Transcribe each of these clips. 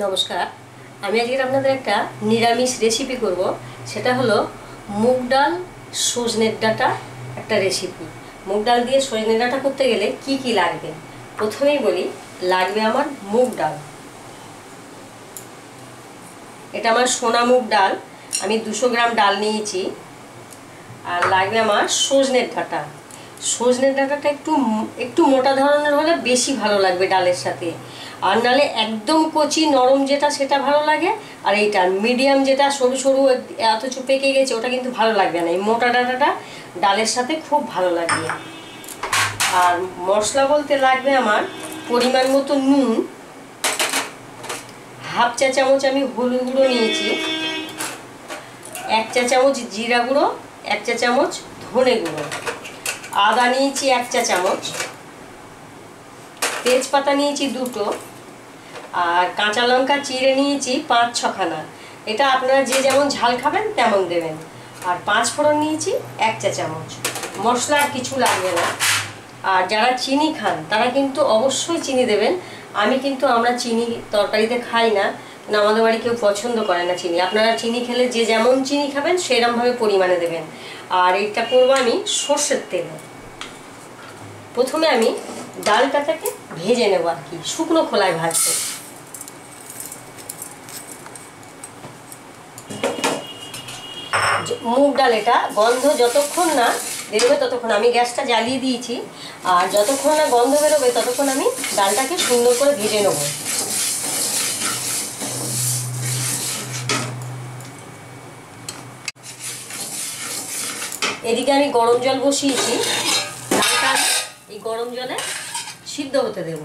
নমস্কার, আমি আজকে আপনাদের একটা নিরামিষ রেসিপি করব। সেটা হলো মুগ ডাল সজনের ডাঁটা একটা রেসিপি। মুগ ডাল দিয়ে সজনের ডাঁটা করতে গেলে কি কি লাগবে প্রথমেই বলি। লাগবে আমার মুগ ডাল, এটা আমার সোনা মুগ ডাল, আমি 200 গ্রাম ডাল নিয়েছি। আর লাগবে আমার সজনের ডাঁটা। সজনের ডাঁটাটা একটু মোটা ধরনের হলে বেশি ভালো লাগবে ডালের সাথে, আর নালে একদম কচি নরম যেটা সেটা ভালো লাগে। আর এইটা মিডিয়াম যেটা সরু সরু অথচ পেকে গেছে ওটা কিন্তু ভালো লাগবে না। এই মোটা ডাঁটাটা ডালের সাথে খুব ভালো লাগবে। আর মশলা বলতে লাগবে আমার পরিমাণ মতো নুন, হাফ চা চামচ আমি হলুদ গুঁড়ো নিয়েছি, 1 চা চামচ জিরা গুঁড়ো, 1 চা চামচ ধনে গুঁড়ো, আদা নিয়েছি 1 চা চামচ, তেজপাতা নিয়েছি 2টো, আর কাঁচা লঙ্কা চিড়ে নিয়েছি 5-6 খানা। এটা আপনারা যে যেমন ঝাল খাবেন তেমন দেবেন। আর 5 ফোড়ন নিয়েছি 1 চা চামচ। মশলা আর কিছু লাগবে না। আর যারা চিনি খান তারা কিন্তু অবশ্যই চিনি দেবেন। আমরা চিনি তরকারিতে খাই না, না আমাদের বাড়ি কেউ পছন্দ করে না চিনি। আপনারা চিনি খেলে যে যেমন চিনি খাবেন সেরকমভাবে পরিমাণে দেবেন। আর এটা করবো আমি সর্ষের তেলে। প্রথমে আমি ডালটাকে ভেজে নেব, আর কি শুকনো খোলায় ভাজবো। মুগ ডাল এটা গন্ধ যতক্ষণ না বেরোবে ততক্ষণ আমি গ্যাসটা জ্বালিয়ে দিয়েছি। আর যতক্ষণ না গন্ধ বেরোবে ততক্ষণ আমি ডালটাকে সুন্দর করে ভেজে নেব। এদিকে আমি গরম জল বসিয়েছি, ডালটা এই গরম জলে সিদ্ধ হতে দেব।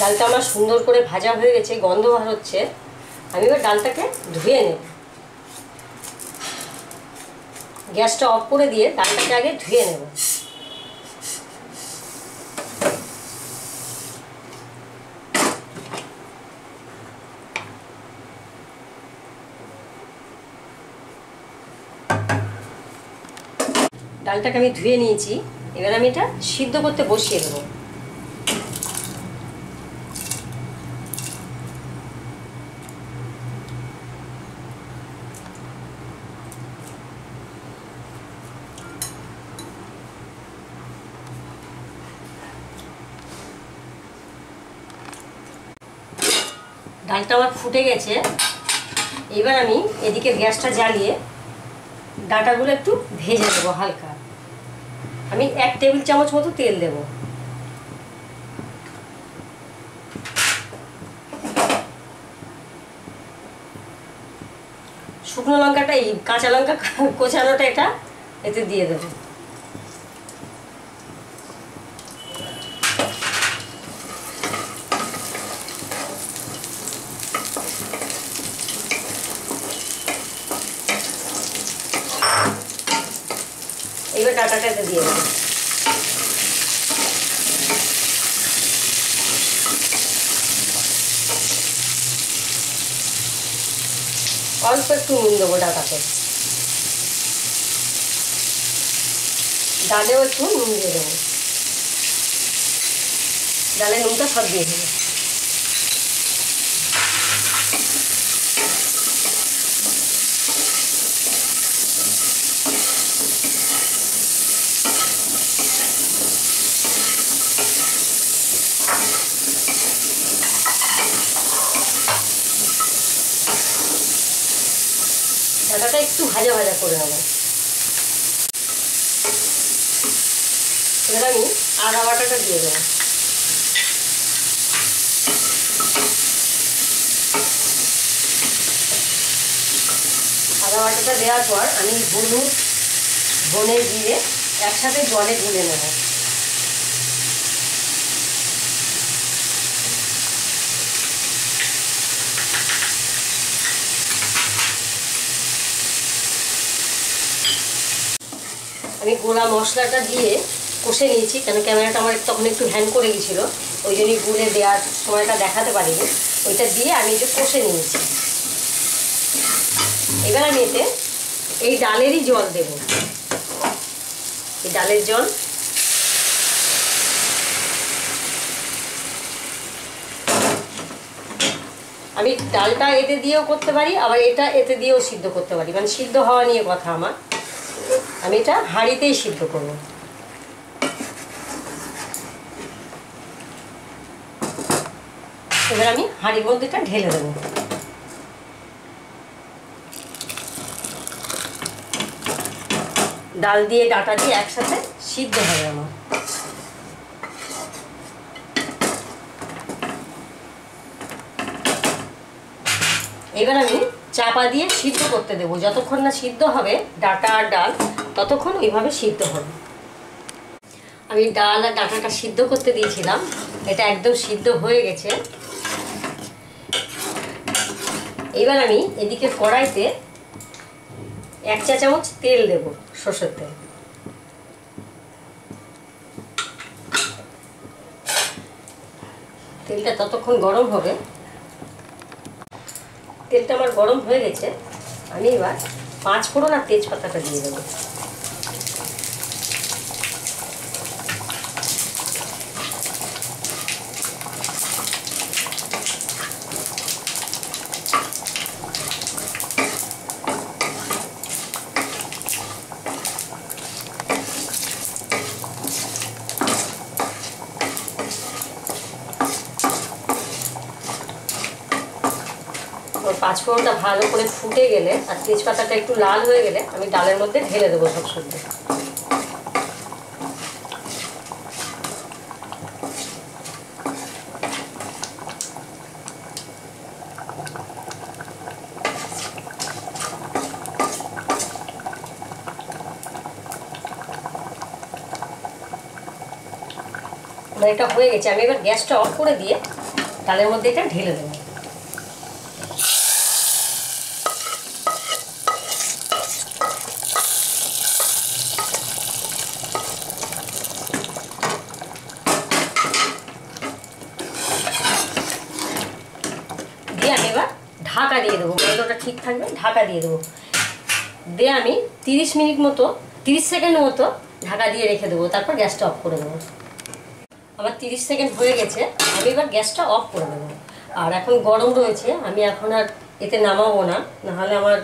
ডালটা আমার সুন্দর করে ভাজা হয়ে গেছে, গন্ধ বার হচ্ছে। আমি এবার ডালটাকে ধুয়ে নেব। গ্যাসটা অফ করে দিয়ে ডালটাকে আগে ধুয়ে নেব। ডালটাকে আমি ধুয়ে নিয়েছি, এবার আমি এটা সিদ্ধ করতে বসিয়ে দেবো। ডালটা আমার ফুটে গেছে। এবার আমি এদিকে গ্যাসটা জ্বালিয়ে ডাঁটাগুলো একটু ভেজে দেবো হালকা। আমি 1 টেবিল চামচ মতো তেল দেব। শুকনো লঙ্কাটা, এই কাঁচা লঙ্কা কোচানোটা এটা এতে দিয়ে দেবো। এবার ডাঁটাটা এতে দিয়ে দেবো। অল্প একটু নুন দেবো ডাঁটাতে, ডালেও একটু নুন দিয়ে দেবো। ডালে নুনটা সব দিয়ে দেবো। ডাঁটাটা একটু ভাজা ভাজা করে নেব। এবার আমি আদা বাটাটা দিয়ে দেবো। আদা বাটাটা দেওয়ার পর আমি হলুদ, ধনে, জিরে একসাথে জলে গুলে নেব। আমি গোলা মশলাটা দিয়ে কষে নিয়েছি, কেন ক্যামেরাটা আমার তখন একটু হ্যাং করে গেছিল, ওই জন্যই গুলে দেওয়ার সময়টা দেখাতে পারিনি। ওইটা দিয়ে আমি একটু কষে নিয়েছি। এবার আমি এতে এই ডালেরই জল দেব। এই ডালের জল আমি ডালটা এতে দিয়েও করতে পারি, আবার এটা এতে দিয়েও সিদ্ধ করতে পারি, মানে সিদ্ধ হওয়া নিয়ে কথা আমার। আমি এটা হাঁড়িতেই সিদ্ধ করব। এবার আমি হাঁড়ির মধ্যে এটা ঢেলে দেবো। ডাল দিয়ে ডাটা দিয়ে একসাথে সিদ্ধ হবে আমার। এবার আমি চাপা দিয়ে সিদ্ধ করতে দেবো, যতক্ষণ না সিদ্ধ হবে ডাটা আর ডাল ততক্ষণ ওইভাবে সিদ্ধ হবে। আমি ডাল আর ডাটাটা সিদ্ধ করতে দিয়েছিলাম, এটা একদম সিদ্ধ হয়ে গেছে। এবার আমি এদিকে কড়াইতে 1 চা চামচ তেল দেব, সরষের তেল। তেলটা ততক্ষণ গরম হবে। তেলটা আমার গরম হয়ে গেছে, আমি এবার 5 ফোড়ন আর তেজপাতাটা দিয়ে দেবো। পাঁচফোড়নটা ভালো করে ফুটে গেলে আর তেজপাতাটা একটু লাল হয়ে গেলে আমি ডালের মধ্যে ঢেলে দেবো সব সবজি। আমার এটা হয়ে গেছে, আমি এবার গ্যাসটা অফ করে দিয়ে ডালের মধ্যে এটা ঢেলে দেবো। দিয়ে আমি এবার ঢাকা দিয়ে দেবো, মশলাটা ঠিক থাকবে, ঢাকা দিয়ে দেবো। দিয়ে আমি 30 মিনিট মতো 30 সেকেন্ড মতো ঢাকা দিয়ে রেখে দেবো, তারপর গ্যাসটা অফ করে দেবো। আমার 30 সেকেন্ড হয়ে গেছে, আমি এবার গ্যাসটা অফ করে দেবো। আর এখন গরম রয়েছে, আমি এখন আর এতে নামাবো না, নাহলে আমার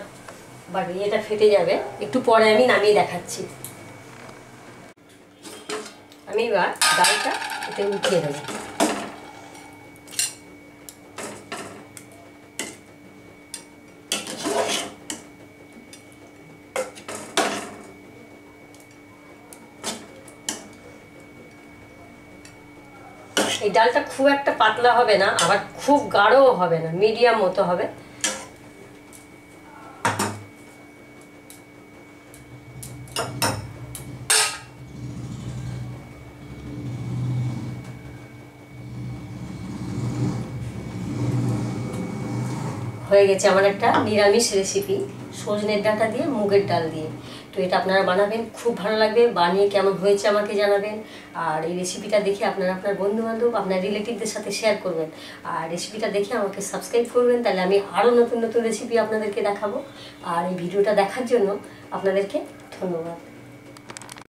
এটা ফেটে যাবে। একটু পরে আমি নামিয়ে দেখাচ্ছি। আমি এবার ডালটা এতে উঠিয়ে দেবো। এই ডালটা খুব একটা পাতলা হবে না, আবার খুব গাঢ়ও হবে না, মিডিয়াম মতো হবে। হয়ে গেছে আমার একটা নিরামিষ রেসিপি, সজনের ডাঁটা দিয়ে মুগের ডাল দিয়ে। তো এটা আপনারা বানাবেন, খুব ভালো লাগবে। বানিয়ে কেমন হয়েছে আমাকে জানাবেন। আর এই রেসিপিটা দেখে আপনারা আপনার বন্ধুবান্ধব, আপনার রিলেটিভদের সাথে শেয়ার করবেন। আর রেসিপিটা দেখে আমাকে সাবস্ক্রাইব করবেন, তাহলে আমি আরও নতুন নতুন রেসিপি আপনাদেরকে দেখাবো। আর এই ভিডিওটা দেখার জন্য আপনাদেরকে ধন্যবাদ।